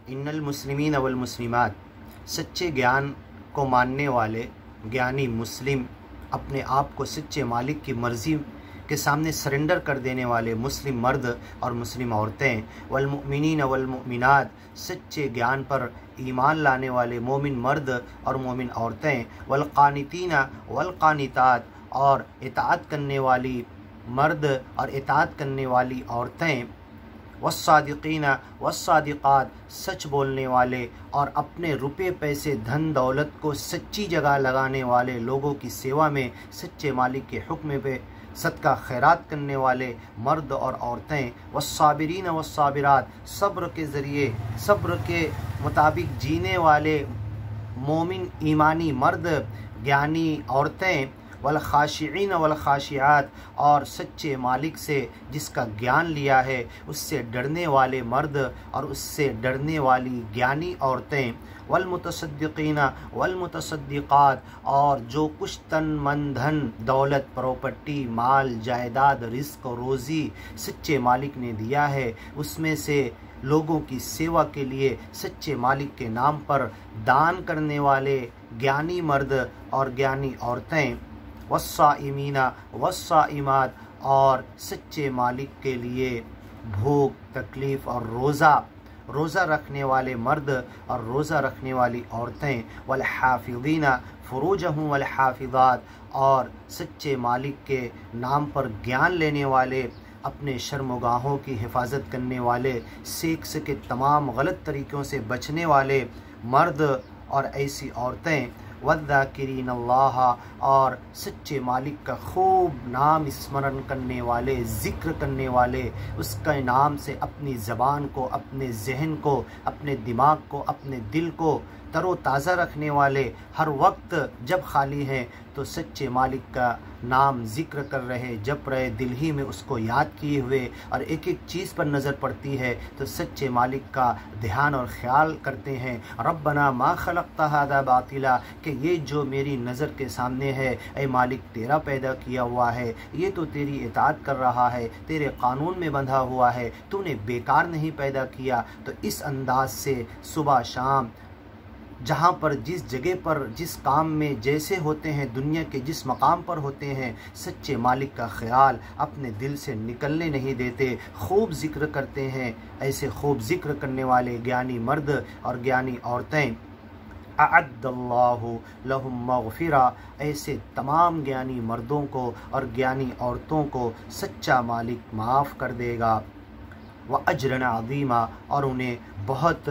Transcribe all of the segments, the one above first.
इन्नल मुस्लिमीन वल मुस्लिमात, सच्चे ज्ञान को मानने वाले ज्ञानी मुस्लिम, अपने आप को सच्चे मालिक की मर्ज़ी के सामने सरेंडर कर देने वाले मुस्लिम मर्द और मुस्लिम औरतें, वल मुमिनीन वल मुमिनात, सच्चे ज्ञान पर ईमान लाने वाले मोमिन मर्द और मोमिन औरतें, वल कानितीना वल कानितात, और इताअत करने वाली मर्द और इताअत करने वाली औरतें, वस्सादिकीना वस्सादिकात, सच बोलने वाले और अपने रुपये पैसे धन दौलत को सच्ची जगह लगाने वाले, लोगों की सेवा में सच्चे मालिक के हुक्म पे सदका खैरात करने वाले मर्द और औरतें, वस्साबिरीन वस्साबिरात, सब्र के ज़रिए सब्र के मुताबिक जीने वाले मोमिन ईमानी मर्द ज्ञानी औरतें, वल खाशिईन वल खाशियात, और सच्चे मालिक से जिसका ज्ञान लिया है उससे डरने वाले मर्द और उससे डरने वाली ज्ञानी औरतें, वल मुतसद्दिकीन वल मुतसद्दिकात, और जो कुछ तन मन धन दौलत प्रॉपर्टी माल जायदाद रिस्क और रोज़ी सच्चे मालिक ने दिया है उसमें से लोगों की सेवा के लिए सच्चे मालिक के नाम पर दान करने वाले ज्ञानी मर्द और ज्ञानी औरतें, वस्साइमीना वस्साइमात, और सच्चे मालिक के लिए भूख तकलीफ़ और रोज़ा रखने वाले मर्द और रोज़ा रखने वाली औरतें, वल हाफिज़ीना फ़ुरूजहुम वल हाफिज़ात, और सच्चे मालिक के नाम पर ज्ञान लेने वाले अपने शर्मगाहों की हिफाजत करने वाले, सेक्स के तमाम गलत तरीक़ों से बचने वाले मर्द और ऐसी औरतें, वज़्ज़ाकिरीन अल्लाह, और सच्चे मालिक का खूब नाम स्मरण करने वाले, ज़िक्र करने वाले, उसके नाम से अपनी ज़बान को, अपने जहन को, अपने दिमाग को, अपने दिल को तरोताज़ा रखने वाले, हर वक्त जब खाली हैं तो सच्चे मालिक का नाम ज़िक्र कर रहे, जप रहे, दिल ही में उसको याद किए हुए, और एक एक चीज़ पर नज़र पड़ती है तो सच्चे मालिक का ध्यान और ख्याल करते हैं। रब्बना मा खलक़्ता हाज़ा बातिला, कि ये जो मेरी नज़र के सामने है ऐ मालिक तेरा पैदा किया हुआ है, ये तो तेरी इताअत कर रहा है, तेरे कानून में बंधा हुआ है, तूने बेकार नहीं पैदा किया। तो इस अंदाज से सुबह शाम जहाँ पर जिस जगह पर जिस काम में जैसे होते हैं, दुनिया के जिस मकाम पर होते हैं, सच्चे मालिक का ख्याल अपने दिल से निकलने नहीं देते, खूब ज़िक्र करते हैं। ऐसे खूब ज़िक्र करने वाले ज्ञानी मर्द और ज्ञानी औरतें, अअद्दल्लाहु लहुम मग़फ़िरा, ऐसे तमाम ज्ञानी मर्दों को और ज्ञानी औरतों को सच्चा मालिक माफ़ कर देगा, व अजरन अज़ीमा, और उन्हें बहुत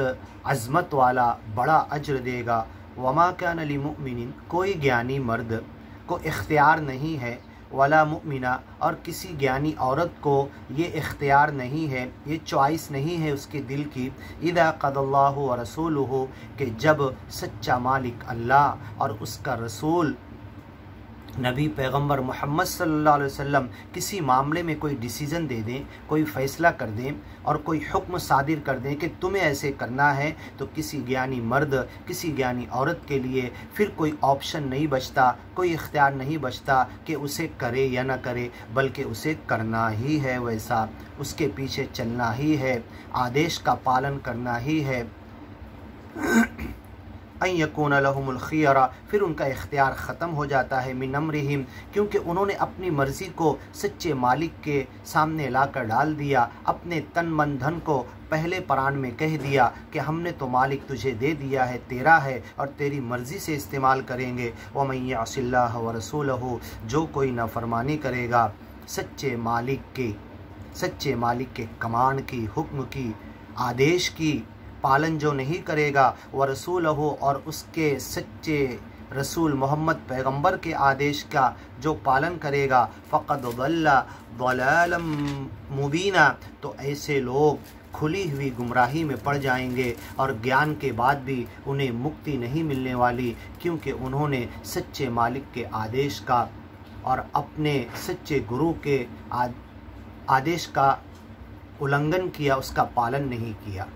अज़मत वाला बड़ा अज्र देगा। वमा कान लिमुमिनिन, कोई ज्ञानी मर्द को इख्तियार नहीं है, वला मुमिना, और किसी ज्ञानी औरत को ये इख्तियार नहीं है, ये चॉइस नहीं है उसके दिल की, इज़ा क़ज़ल्लाहु व रसूलुहु, कि जब सच्चा मालिक अल्लाह और उसका रसूल नबी पैगंबर मोहम्मद सल्लल्लाहु अलैहि वसल्लम किसी मामले में कोई डिसीज़न दे दें, कोई फ़ैसला कर दें और कोई हुक्म सादिर कर दें कि तुम्हें ऐसे करना है, तो किसी ज्ञानी मर्द किसी ज्ञानी औरत के लिए फिर कोई ऑप्शन नहीं बचता, कोई इख्तियार नहीं बचता कि उसे करे या ना करे, बल्कि उसे करना ही है, वैसा उसके पीछे चलना ही है, आदेश का पालन करना ही है। अन यकून लहुमुल खियरा, फिर उनका इख्तियार ख़त्म हो जाता है, मिन अम्रिहिम, क्योंकि उन्होंने अपनी मर्ज़ी को सच्चे मालिक के सामने लाकर डाल दिया, अपने तन मन धन को पहले परान में कह दिया कि हमने तो मालिक तुझे दे दिया है, तेरा है और तेरी मर्ज़ी से इस्तेमाल करेंगे। वमन यअसिल्लाह व रसूलहु, जो कोई नाफरमानी करेगा सच्चे मालिक के कमांड की, हुक्म की, आदेश की पालन जो नहीं करेगा, व रसूलहु, और उसके सच्चे रसूल मोहम्मद पैगंबर के आदेश का जो पालन करेगा, फ़क़द ज़ल्ला ज़लालन मुबीना, तो ऐसे लोग खुली हुई गुमराही में पड़ जाएंगे और ज्ञान के बाद भी उन्हें मुक्ति नहीं मिलने वाली, क्योंकि उन्होंने सच्चे मालिक के आदेश का और अपने सच्चे गुरु के आदेश का उल्लंघन किया, उसका पालन नहीं किया।